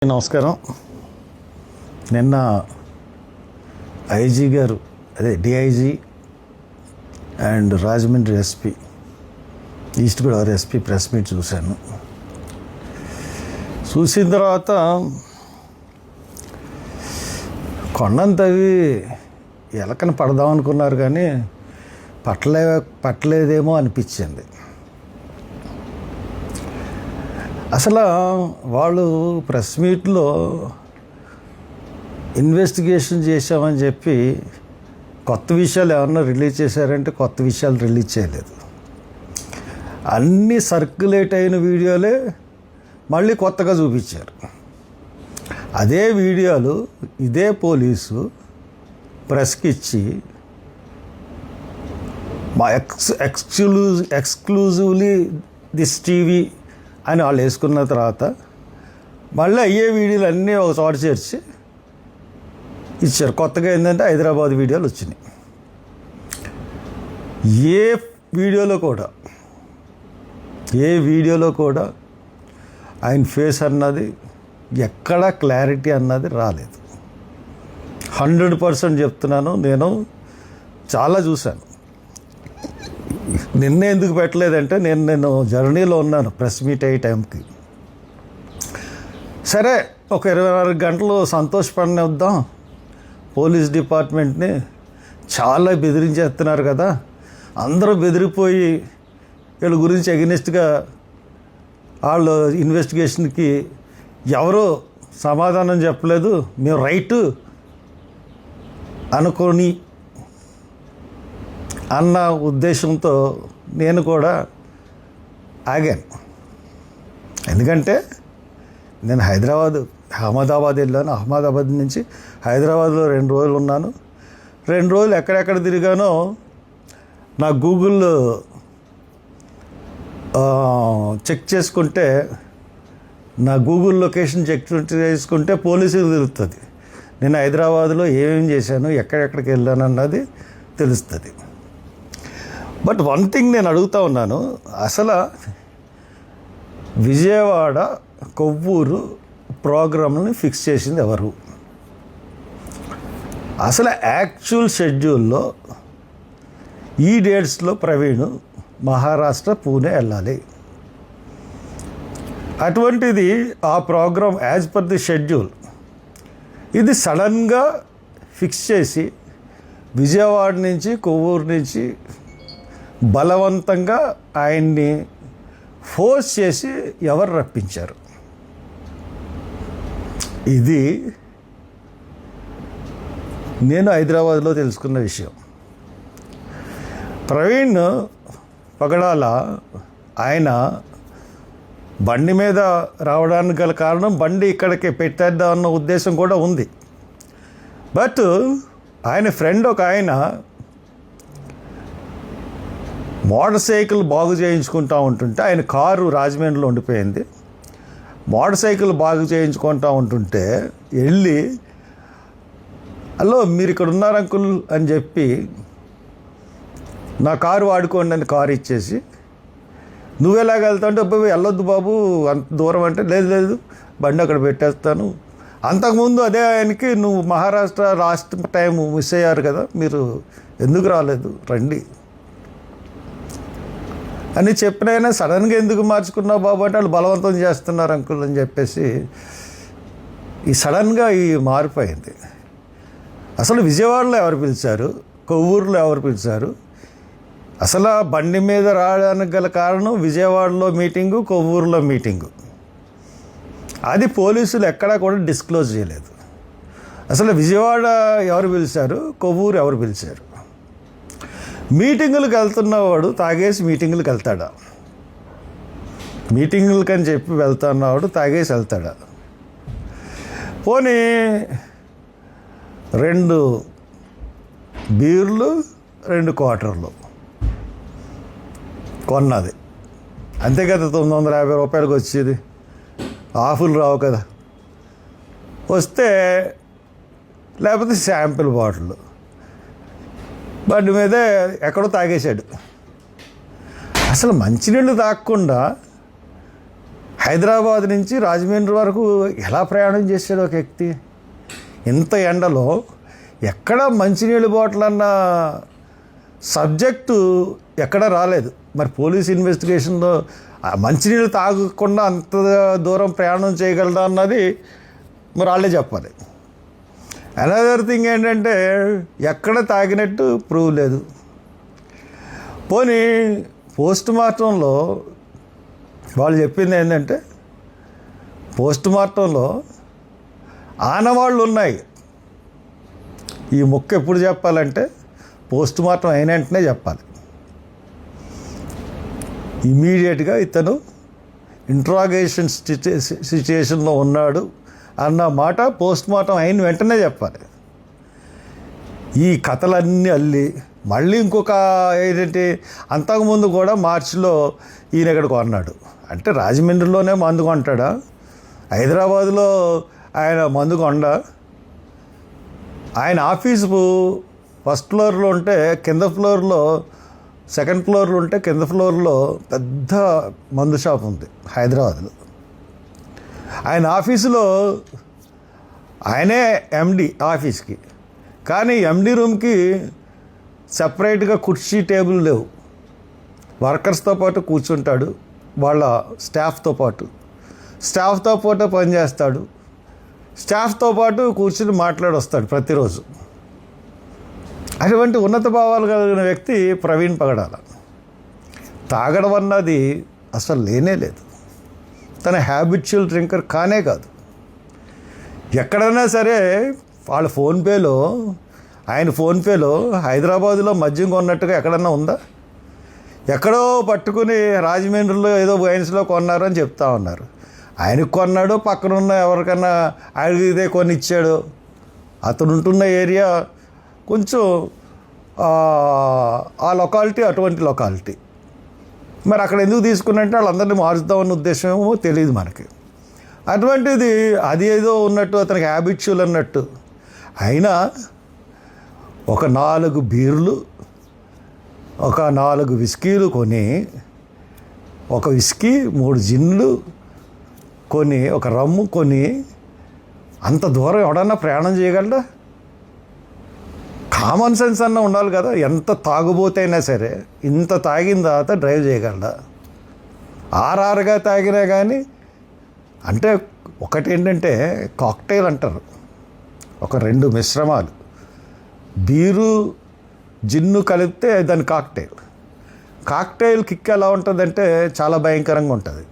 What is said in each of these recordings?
నమస్కారం. నిన్న ఐజీ గారు DIG and Rajahmundry SP east Godavari SP press meet చూశాను. చూసిన తర్వాత కొండను తవ్వి ఎలకని పడదాం అనుకున్నారు, కానీ పట్టలేదేమో అనిపించింది. అసలు వాళ్ళు ప్రెస్ మీట్లో ఇన్వెస్టిగేషన్ చేశామని చెప్పి కొత్త విషయాలు ఏమన్నా రిలీజ్ చేశారంటే కొత్త విషయాలు రిలీజ్ చేయలేదు. అన్నీ సర్క్యులేట్ అయిన వీడియోలే మళ్ళీ కొత్తగా చూపించారు. అదే వీడియోలు ఇదే పోలీసు ప్రెస్కి ఇచ్చి మా ఎక్స్క్లూజివ్లీ దిస్ టీవీ అని వాళ్ళు వేసుకున్న తర్వాత మళ్ళీ అయ్యే వీడియోలు అన్నీ ఒక చోట చేర్చి ఇచ్చారు. కొత్తగా ఏంటంటే హైదరాబాద్ వీడియోలు వచ్చినాయి. ఏ వీడియోలో కూడా ఆయన ఫేస్ అన్నది ఎక్కడా క్లారిటీ అన్నది రాలేదు. 100% చెప్తున్నాను. నేను చాలా చూశాను. నిన్న ఎందుకు పెట్టలేదంటే నేను జర్నీలో ఉన్నాను ప్రెస్ మీట్ అయ్యే టైంకి. సరే, ఒక 24 గంటలు సంతోషపడినిద్దాం. పోలీస్ డిపార్ట్మెంట్ని చాలా బెదిరించేస్తున్నారు కదా, అందరూ బెదిరిపోయి వీళ్ళ గురించి అగెనిస్ట్గా వాళ్ళు ఇన్వెస్టిగేషన్కి ఎవరో సమాధానం చెప్పలేదు, మేము రైటు అనుకొని అన్న ఉద్దేశంతో నేను కూడా ఆగాను. ఎందుకంటే నేను అహ్మదాబాద్ వెళ్ళాను. అహ్మదాబాద్ నుంచి హైదరాబాద్లో 2 రోజులు ఉన్నాను. 2 రోజులు ఎక్కడెక్కడ తిరిగానో నా గూగుల్ చెక్ చేసుకుంటే, నా గూగుల్ లొకేషన్ చెక్ చేసుకుంటే పోలీసులు తెలుస్తుంది నేను హైదరాబాద్లో ఏమేమి చేశాను, ఎక్కడెక్కడికి వెళ్ళాను అన్నది తెలుస్తుంది. బట్ వన్ థింగ్ నేను అడుగుతూ ఉన్నాను, అసలు విజయవాడ కొవ్వూరు ప్రోగ్రాంని ఫిక్స్ చేసింది ఎవరు? అసలు యాక్చువల్ షెడ్యూల్లో ఈ డేట్స్లో ప్రవీణ్ మహారాష్ట్ర పూణే వెళ్ళాలి. అటువంటిది ఆ program as per the schedule ఇది సడన్గా ఫిక్స్ చేసి విజయవాడ నుంచి కొవ్వూరు నుంచి బలవంతంగా ఆయన్ని ఫోర్స్ చేసి ఎవరు రప్పించారు? ఇది నేను హైదరాబాద్లో తెలుసుకున్న విషయం. ప్రవీణ్ పగడాల ఆయన బండి మీద రావడానికి గల కారణం, బండి ఇక్కడికి పెట్టేద్దామన్న ఉద్దేశం కూడా ఉంది. బట్ ఆయన ఫ్రెండ్ ఒక ఆయన మోటార్ సైకిల్ బాగు చేయించుకుంటూ ఉంటుంటే, ఆయన కారు రాజమండ్రిలో ఉండిపోయింది. మోటార్ సైకిల్ బాగు చేయించుకుంటూ ఉంటుంటే వెళ్ళి, హలో మీరు ఇక్కడ ఉన్నారు అంకుల్ అని చెప్పి నా కారు వాడుకోండి అని కారు ఇచ్చేసి, నువ్వు ఎలాగ వెళ్తావు అంటే, వెళ్ళొద్దు బాబు అంత దూరం అంటే, లేదు బండి అక్కడ పెట్టేస్తాను. అంతకుముందు అదే ఆయనకి, నువ్వు మహారాష్ట్ర లాస్ట్ టైం మిస్ అయ్యారు కదా, మీరు ఎందుకు రాలేదు, రండి అని చెప్పినైనా సడన్గా ఎందుకు మార్చుకున్నావు బాబు అంటే, వాళ్ళు బలవంతం చేస్తున్నారు అంకుల్ అని చెప్పేసి ఈ సడన్గా ఈ మారిపోయింది. అసలు విజయవాడలో ఎవరు పిలిచారు, కొవ్వూరులో ఎవరు పిలిచారు? అసలు బండి మీద రావడానికి గల కారణం విజయవాడలో మీటింగు, కొవ్వూరులో మీటింగు. అది పోలీసులు ఎక్కడా కూడా డిస్క్లోజ్ చేయలేదు. అసలు విజయవాడ ఎవరు పిలిచారు, కొవ్వూరు ఎవరు పిలిచారు? మీటింగులకు వెళ్తున్నవాడు తాగేసి మీటింగులకు వెళ్తాడా? మీటింగులకి అని చెప్పి వెళ్తున్నవాడు తాగేసి వెళ్తాడా? పోనీ 2 బీర్లు 2 క్వార్టర్లు కొన్నది, అంతే కదా, 950 రూపాయలకు వచ్చేది. ఆఫులు రావు కదా, వస్తే లేకపోతే శాంపిల్ బాటిల్ బండి మీదే ఎక్కడో తాగేశాడు. అసలు మంచినీళ్ళు తాగకుండా హైదరాబాద్ నుంచి రాజమండ్రి వరకు ఎలా ప్రయాణం చేశాడు ఒక వ్యక్తి? ఇంత ఎండలో ఎక్కడ మంచినీళ్ళు బాటిల్ అన్న సబ్జెక్టు ఎక్కడ రాలేదు. మరి పోలీస్ ఇన్వెస్టిగేషన్లో మంచినీళ్ళు తాగకుండా అంత దూరం ప్రయాణం చేయగలడా అన్నది మరి వాళ్ళే చెప్పాలి. అనదర్ థింగ్ ఏంటంటే ఎక్కడ తాగినట్టు ప్రూవ్ లేదు. పోనీ పోస్ట్ మార్టంలో వాళ్ళు చెప్పింది ఏంటంటే పోస్ట్ మార్టంలో ఆనవాళ్ళు ఉన్నాయి. ఈ ముక్క ఎప్పుడు చెప్పాలంటే పోస్ట్ మార్టం అయిన వెంటనే చెప్పాలి. ఇమీడియట్గా ఇతను ఇంట్రాగేషన్ సిచ్యుయేషన్లో ఉన్నాడు అన్న మాట పోస్ట్ మార్టం అయిన వెంటనే చెప్పాలి. ఈ కథలన్నీ అల్లి మళ్ళీ ఇంకొక ఏంటంటే అంతకుముందు కూడా మార్చిలో ఈయన ఇక్కడ కొన్నాడు అంటే రాజమండ్రిలోనే మందు కొంటాడా? హైదరాబాద్లో ఆయన మందు కొండ. ఆయన ఆఫీసు ఫస్ట్ ఫ్లోర్లో ఉంటే కింద ఫ్లోర్లో, సెకండ్ ఫ్లోర్లో ఉంటే కింద ఫ్లోర్లో పెద్ద మందు షాప్ ఉంది హైదరాబాద్లో. ఆయన ఆఫీసులో ఆయనే ఎండి ఆఫీస్కి, కానీ ఎండి రూమ్కి సపరేట్గా కుర్చీ టేబుల్ లేవు. వర్కర్స్తో పాటు కూర్చుంటాడు, వాళ్ళ స్టాఫ్తో పాటు పనిచేస్తాడు. స్టాఫ్తో పాటు కూర్చుని మాట్లాడొస్తాడు ప్రతిరోజు. అటువంటి ఉన్నత భావాలు కలిగిన వ్యక్తి ప్రవీణ్ పగడాల. తాగడం అన్నది అసలు లేనే లేదు. తన హ్యాబిచువల్ డ్రింకర్ కానే కాదు. ఎక్కడైనా సరే వాళ్ళ ఫోన్పేలో, ఆయన ఫోన్పేలో హైదరాబాదులో మద్యం కొన్నట్టుగా ఎక్కడన్నా ఉందా? ఎక్కడో పట్టుకుని రాజమండ్రిలో ఏదో వైన్స్లో కొన్నారు అని చెప్తా ఉన్నారు. ఆయనకు కొన్నాడు, పక్కనున్న ఎవరికన్నా అడిగితే కొని ఇచ్చాడు. అతను ఉంటున్న ఏరియా కొంచెం ఆ లొకాలిటీ అటువంటి లొకాలిటీ. మరి అక్కడ ఎందుకు తీసుకున్నట్టే వాళ్ళందరినీ మారుద్దామన్న ఉద్దేశమేమో తెలియదు మనకి. అటువంటిది అది ఏదో ఉన్నట్టు అతనికి హ్యాబిచువల్ అన్నట్టు. అయినా ఒక 4 బీర్లు, ఒక 4 విస్కీలు కొని, ఒక విస్కీ 3 జిన్లు కొని, ఒక రమ్ము కొని అంత దూరం ఎవడన్నా ప్రయాణం చేయగలడా? కామన్ సెన్స్ అన్న ఉండాలి కదా. ఎంత తాగుబోతైనా సరే ఇంత తాగిన తర్వాత డ్రైవ్ చేయగలడా? ఆర్ఆర్గా తాగినా కానీ. అంటే ఒకటి ఏంటంటే కాక్టైల్ అంటారు, ఒక 2 మిశ్రమాలు బీరు జిన్ను కలిపితే దాని కాక్టైల్ కిక్ ఎలా ఉంటుందంటే చాలా భయంకరంగా ఉంటుంది.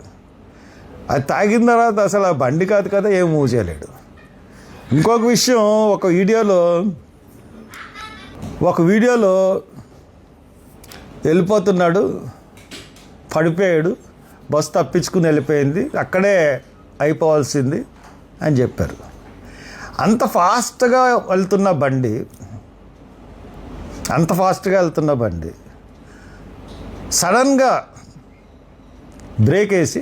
అది తాగిన తర్వాత అసలు ఆ బండి కాదు కదా, ఏం మూవ్ చేయలేడు. ఇంకొక విషయం, ఒక వీడియోలో వెళ్ళిపోతున్నాడు, పడిపోయాడు, బస్సు తప్పించుకుని వెళ్ళిపోయింది, అక్కడే అయిపోవాల్సింది అని చెప్పారు. అంత ఫాస్ట్గా వెళ్తున్న బండి సడన్గా బ్రేక్ వేసి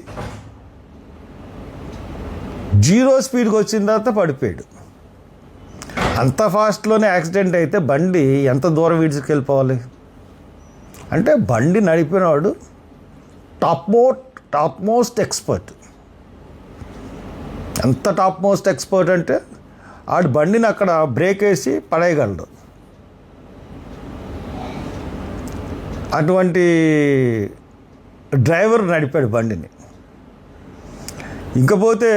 0 స్పీడ్కి వచ్చిన తర్వాత పడిపోయాడు. అంత ఫాస్ట్లోనే యాక్సిడెంట్ అయితే బండి ఎంత దూరం విడిచికెళ్ళిపోవాలి? అంటే బండి నడిపినవాడు టాప్ మోస్ట్ ఎక్స్పర్ట్. ఎంత టాప్ మోస్ట్ ఎక్స్పర్ట్ అంటే ఆడు బండిని అక్కడ బ్రేక్ వేసి పడేయగలడు. అటువంటి డ్రైవర్ నడిపాడు బండిని. ఇంకపోతే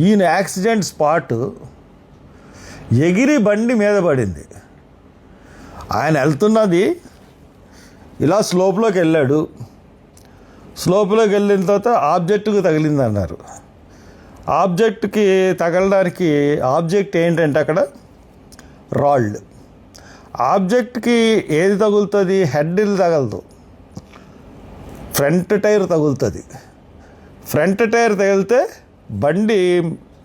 ఈయన యాక్సిడెంట్ స్పాట్ ఎగిరి బండి మీద పడింది. ఆయన వెళ్తున్నది ఇలా స్లోప్లోకి వెళ్ళాడు. స్లోప్లోకి వెళ్ళిన తర్వాత ఆబ్జెక్ట్కి తగిలింది అన్నారు. ఆబ్జెక్ట్కి తగలడానికి ఆబ్జెక్ట్ ఏంటంటే అక్కడ రాళ్ళు. ఆబ్జెక్ట్కి ఏది తగులుతుంది? హెడ్డిల్ తగలదు, ఫ్రంట్ టైర్ తగులుతుంది. ఫ్రంట్ టైర్ తగిలితే బండి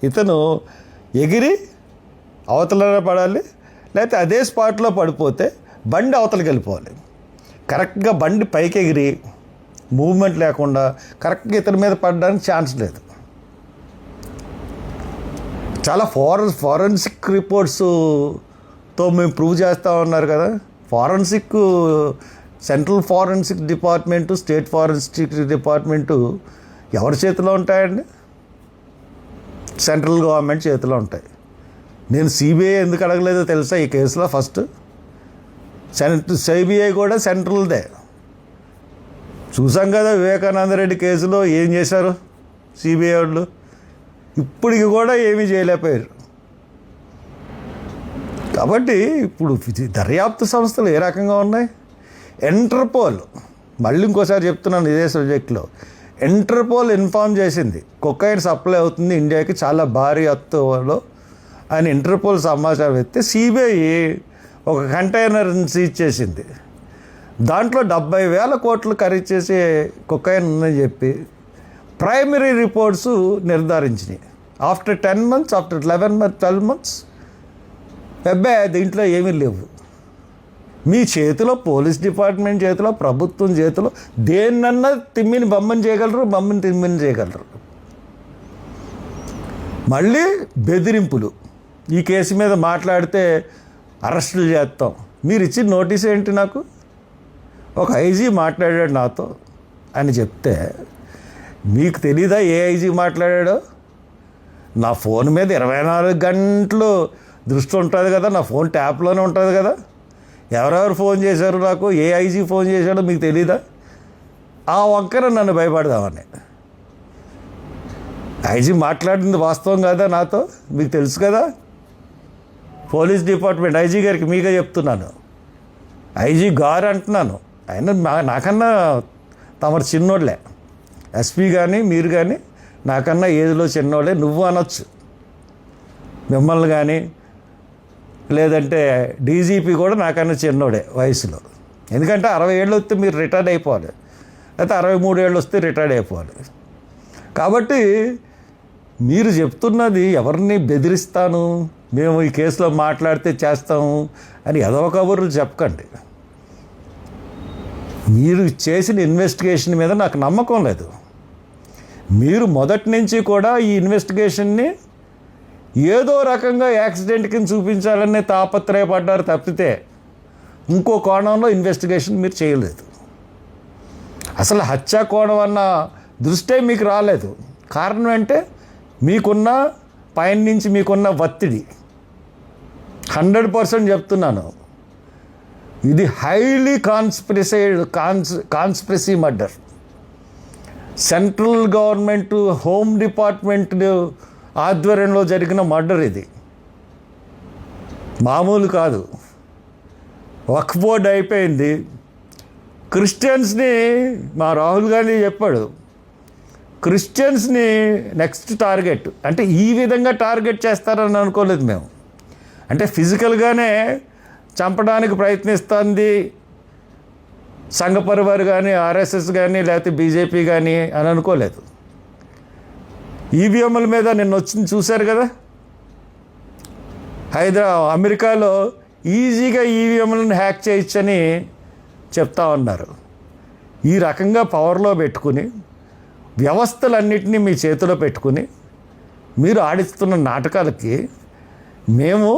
ఇతను ఎగిరి అవతలనే పడాలి, లేకపోతే అదే స్పాట్లో పడిపోతే బండి అవతలకి వెళ్ళిపోవాలి. కరెక్ట్గా బండి పైకి ఎగిరి మూవ్మెంట్ లేకుండా కరెక్ట్గా ఇతని మీద పడడానికి ఛాన్స్ లేదు. చాలా ఫారెన్సిక్ రిపోర్ట్స్తో మేము ప్రూవ్ చేస్తూ ఉన్నారు కదా. Central forensic department, state forensic department ఎవరి చేతిలో ఉంటాయండి? సెంట్రల్ గవర్నమెంట్ చేతిలో ఉంటాయి. నేను సిబిఐ ఎందుకు అడగలేదో తెలుసా ఈ కేసులో? ఫస్ట్ సిబిఐ కూడా సెంట్రల్దే. చూసాం కదా వివేకానంద రెడ్డి కేసులో ఏం చేశారు సిబిఐ వాళ్ళు. ఇప్పటికి కూడా ఏమీ చేయలేకపోయారు. కాబట్టి ఇప్పుడు దర్యాప్తు సంస్థలు ఏ రకంగా ఉన్నాయి? ఇంటర్పోల్, మళ్ళీ ఇంకోసారి చెప్తున్నాను ఇదే సబ్జెక్ట్లో, ఇంటర్పోల్ ఇన్ఫార్మ్ చేసింది కొకైన్ సప్లై అవుతుంది ఇండియాకి చాలా భారీ ఎత్తులో అని. ఇంటర్పోల్ సమాచారం ఇస్తే సిబిఐ ఒక కంటైనర్ని సీజ్ చేసింది. దాంట్లో 70,000 కోట్లు ఖరీదు చేసి కొకైన్ ఉందని చెప్పి ప్రైమరీ రిపోర్ట్స్ నిర్ధారించినాయి. After 10 months, after 11 months, 12 months అబ్బాయి దీంట్లో ఏమీ లేవు. మీ చేతిలో, పోలీస్ డిపార్ట్మెంట్ చేతిలో, ప్రభుత్వం చేతిలో దేన్నన్నా తిమ్మిని బొమ్మని చేయగలరు, బొమ్మని తిమ్మిని చేయగలరు. మళ్ళీ బెదిరింపులు. ఈ కేసు మీద మాట్లాడితే అరెస్టులు చేస్తాం. మీరు ఇచ్చిన నోటీస్ ఏంటి? నాకు ఒక ఐజీ మాట్లాడాడు నాతో అని చెప్తే మీకు తెలీదా ఏ ఐజీ మాట్లాడాడో? నా ఫోన్ మీద 24 గంటలు దృష్టి ఉంటుంది కదా, నా ఫోన్ ట్యాప్లోనే ఉంటుంది కదా. ఎవరెవరు ఫోన్ చేశారు నాకు, ఏ ఐజీ ఫోన్ చేశాడో మీకు తెలీదా? ఆ వంకర నన్ను భయపడదామని. ఐజీ మాట్లాడింది వాస్తవం కదా నాతో, మీకు తెలుసు కదా. పోలీస్ డిపార్ట్మెంట్ ఐజీ గారికి మీకే చెప్తున్నాను, ఐజీ గారు అంటున్నాను. ఆయన నాకన్నా తమరు చిన్నోళ్ళే. ఎస్పీ కానీ మీరు కానీ నాకన్నా ఏజ్లో చిన్నోళ్ళే. నువ్వు అనొచ్చు మిమ్మల్ని కానీ, లేదంటే డీజీపీ కూడా నాకన్నా చిన్నోడే వయసులో. ఎందుకంటే 60 ఏళ్ళు వస్తే మీరు రిటైర్డ్ అయిపోవాలి, లేకపోతే 63 ఏళ్ళు వస్తే రిటైర్డ్ అయిపోవాలి. కాబట్టి మీరు చెప్తున్నది ఎవరిని బెదిరిస్తాను, మేము ఈ కేసులో మాట్లాడితే చేస్తాము అని ఎదవ కబుర్లు చెప్పకండి. మీరు చేసిన ఇన్వెస్టిగేషన్ మీద నాకు నమ్మకం లేదు. మీరు మొదటి నుంచి కూడా ఈ ఇన్వెస్టిగేషన్ని ఏదో రకంగా యాక్సిడెంట్ కింద చూపించాలనే తాపత్రయపడ్డారు తప్పితే ఇంకో కోణంలో ఇన్వెస్టిగేషన్ మీరు చేయలేదు. అసలు హత్యా కోణం అన్న దృష్టే మీకు రాలేదు. కారణం అంటే మీకున్న పైన నుంచి మీకున్న ఒత్తిడి. 100% చెప్తున్నాను, ఇది highly conspiracy murder. Central government, home department ఆధ్వర్యంలో జరిగిన మర్డర్ ఇది, మామూలు కాదు. వక్ఫ్ బోర్డ్ అయిపోయింది. క్రిస్టియన్స్ని మా రాహుల్ గాంధీ చెప్పాడు, క్రిస్టియన్స్ని నెక్స్ట్ టార్గెట్. అంటే ఈ విధంగా టార్గెట్ చేస్తారని అనుకోలేదు మేము. అంటే ఫిజికల్గానే చంపడానికి ప్రయత్నిస్తుంది సంఘ పరివార్ కానీ, ఆర్ఎస్ఎస్ కానీ, లేకపోతే బీజేపీ కానీ అని అనుకోలేదు. ఈవీఎంల మీద నిన్న వచ్చింది చూశారు కదా. అమెరికాలో ఈజీగా ఈవీఎంలను హ్యాక్ చేయొచ్చని చెప్తా ఉన్నారు. ఈ రకంగా పవర్లో పెట్టుకుని వ్యవస్థలన్నింటినీ మీ చేతిలో పెట్టుకుని మీరు ఆడిస్తున్న నాటకాలకి మేము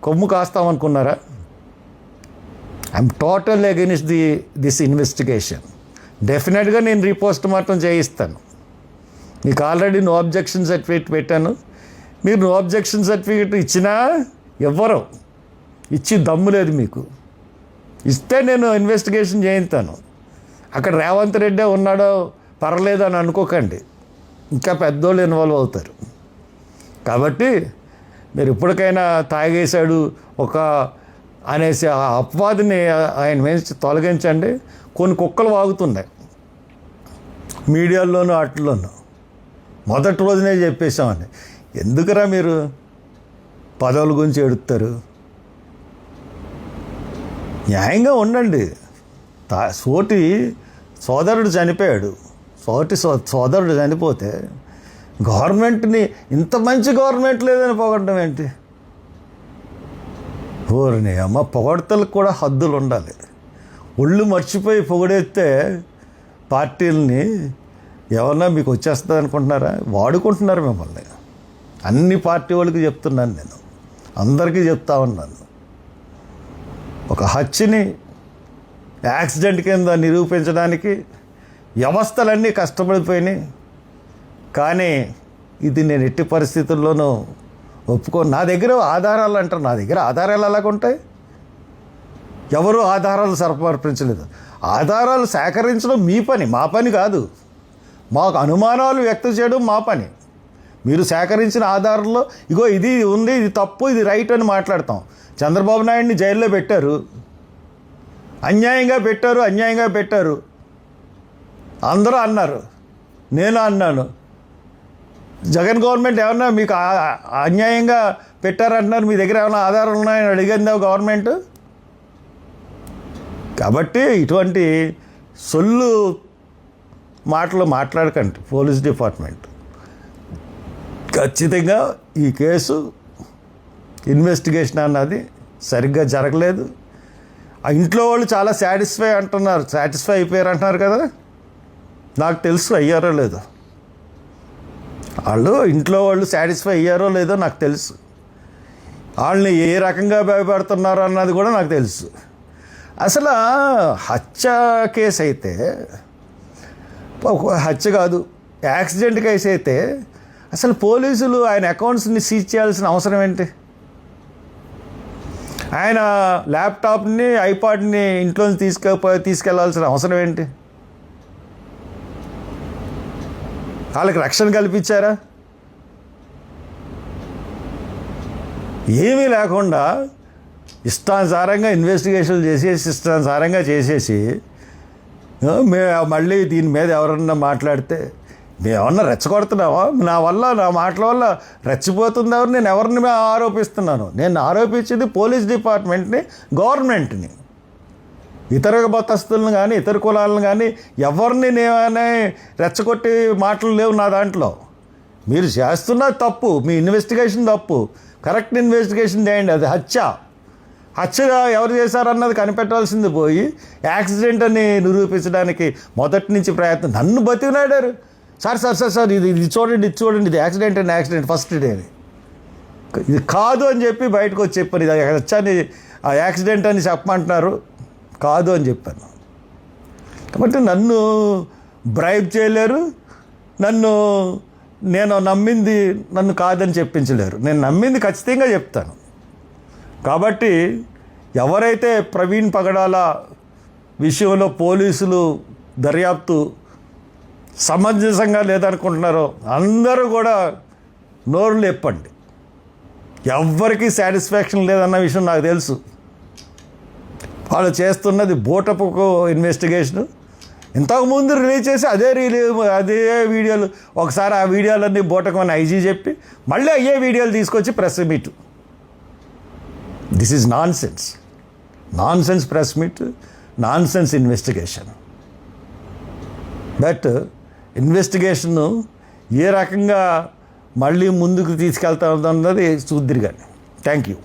కొమ్ము కాస్తామనుకున్నారా? I'm total against this investigation. డెఫినెట్గా నేను రీపోస్ట్ మార్టం చేయిస్తాను. మీకు ఆల్రెడీ నో అబ్జెక్షన్ సర్టిఫికేట్ పెట్టాను. మీరు నో అబ్జెక్షన్ సర్టిఫికేట్ ఇచ్చినా ఎవ్వరు ఇచ్చి దమ్ము లేదు మీకు. ఇస్తే నేను ఇన్వెస్టిగేషన్ చేయిస్తాను. అక్కడ రేవంత్ రెడ్డి ఉన్నాడో పర్లేదు అని అనుకోకండి, ఇంకా పెద్దోళ్ళు ఇన్వాల్వ్ అవుతారు. కాబట్టి మీరు ఇప్పటికైనా తాగేశాడు ఒక అనేసి ఆ అపవాదిని ఆయన మీద తొలగించండి. కొన్ని కుక్కలు వాగుతున్నాయి మీడియాల్లోనూ వాటిల్లోనూ. మొదటి రోజునే చెప్పేశామని. ఎందుకురా మీరు పదవుల గురించి ఎడుతారు? న్యాయంగా ఉండండి. సోటి సోదరుడు చనిపోయాడు. సోదరుడు చనిపోతే గవర్నమెంట్ని, ఇంత మంచి గవర్నమెంట్ లేదని పొగడడం ఏంటి? ఓరిని అమ్మ, పొగడతలకు కూడా హద్దులు ఉండాలి. ఒళ్ళు మర్చిపోయి పొగడేస్తే పార్టీలని ఎవరన్నా మీకు వచ్చేస్తుంది అనుకుంటున్నారా? వాడుకుంటున్నారు మిమ్మల్ని. అన్ని పార్టీ వాళ్ళకి చెప్తున్నాను, నేను అందరికీ చెప్తా ఉన్నాను. ఒక హత్యని యాక్సిడెంట్ కింద నిరూపించడానికి వ్యవస్థలన్నీ కష్టపడిపోయినాయి. కానీ ఇది నేను ఎట్టి పరిస్థితుల్లోనూ ఒప్పుకోను. నా దగ్గర ఆధారాలు అంటారు, నా దగ్గర ఆధారాలు ఎలాగుంటాయి? ఎవరు ఆధారాలు సమర్పించలేదు. ఆధారాలు సేకరించడం మీ పని, మా పని కాదు. మాకు అనుమానాలు వ్యక్తం చేయడం మా పని. మీరు సేకరించిన ఆధారాల్లో ఇగో ఇది ఉంది, ఇది తప్పు, ఇది రైట్ అని మాట్లాడతాం. చంద్రబాబు నాయుడిని జైల్లో పెట్టారు, అన్యాయంగా పెట్టారు అందరూ అన్నారు, నేను అన్నాను. జగన్ గవర్నమెంట్ ఏమన్నా మీకు అన్యాయంగా పెట్టారంటున్నారు, మీ దగ్గర ఏమైనా ఆధారాలు ఉన్నాయని అడిగిందా గవర్నమెంట్? కాబట్టి ఇటువంటి సొల్లు మాటలు మాట్లాడకండి పోలీస్ డిపార్ట్మెంట్. ఖచ్చితంగా ఈ కేసు ఇన్వెస్టిగేషన్ అన్నది సరిగ్గా జరగలేదు. ఆ ఇంట్లో వాళ్ళు చాలా సాటిస్ఫై అయిపోయారు అంటున్నారు కదా. నాకు తెలుసు అయ్యారో లేదో, వాళ్ళు ఇంట్లో వాళ్ళు సాటిస్ఫై అయ్యారో లేదో నాకు తెలుసు. వాళ్ళని ఏ రకంగా భయపెడుతున్నారో అన్నది కూడా నాకు తెలుసు. అసలు హత్య కేసు అయితే, హత్య కాదు యాక్సిడెంట్ కేసు అయితే అసలు పోలీసులు ఆయన అకౌంట్స్ని సీజ్ చేయాల్సిన అవసరం ఏంటి? ఆయన ల్యాప్టాప్ని, ఐపాడ్ని ఇంట్లోంచి తీసుకెళ్లాల్సిన అవసరం ఏంటి? వాళ్ళకి రక్షణ కల్పించారా? ఏమీ లేకుండా ఇష్టానుసారంగా ఇన్వెస్టిగేషన్లు ఇష్టానుసారంగా చేసేసి మళ్ళీ దీని మీద ఎవరన్నా మాట్లాడితే మేమన్నా రెచ్చగొడుతున్నావా? నా మాటల వల్ల రెచ్చిపోతుంది నేను ఎవరిని ఆరోపిస్తున్నాను? నేను ఆరోపించేది పోలీస్ డిపార్ట్మెంట్ని, గవర్నమెంట్ని. ఇతర మతస్థులను కానీ ఇతర కులాలను కానీ ఎవరిని నేనే రెచ్చగొట్టి మాటలు లేవు నా దాంట్లో. మీరు చేస్తున్నది తప్పు, మీ ఇన్వెస్టిగేషన్ తప్పు. కరెక్ట్ ఇన్వెస్టిగేషన్ చేయండి. అది హత్య ఎవరు చేశారన్నది కనిపెట్టాల్సింది పోయి యాక్సిడెంట్ అని నిరూపించడానికి మొదటి నుంచి ప్రయత్నం. నన్ను బతికినాడారు, సార్ ఇది చూడండి, ఇది యాక్సిడెంట్ ఫస్ట్ డే అని. ఇది కాదు అని చెప్పి బయటకు వచ్చి చెప్పాను. ఇది హత్యని యాక్సిడెంట్ అని చెప్పమంటున్నారు, కాదు అని చెప్పాను. కాబట్టి నన్ను బ్రైబ్ చేయలేరు, నేను నమ్మింది నన్ను కాదని చెప్పించలేరు. నేను నమ్మింది ఖచ్చితంగా చెప్తాను. కాబట్టి ఎవరైతే ప్రవీణ్ పగడాల విషయంలో పోలీసులు దర్యాప్తు సమంజసంగా లేదనుకుంటున్నారో అందరూ కూడా నోరు లేపండి. ఎవ్వరికీ సాటిస్ఫాక్షన్ లేదన్న విషయం నాకు తెలుసు. వాళ్ళు చేస్తున్నది బోటపుకు ఇన్వెస్టిగేషను. ఇంతకుముందు రిలీజ్ చేసి అదే వీడియోలు, ఒకసారి ఆ వీడియోలన్నీ బోటకమని ఐజీ చెప్పి మళ్ళీ అయ్యే వీడియోలు తీసుకొచ్చి press meet. This is nonsense press meet, nonsense investigation. But investigation ఏ రకంగా మళ్ళీ ముందుకు తీసుకెళ్తా అన్నది చూద్దిరు కానీ. Thank you.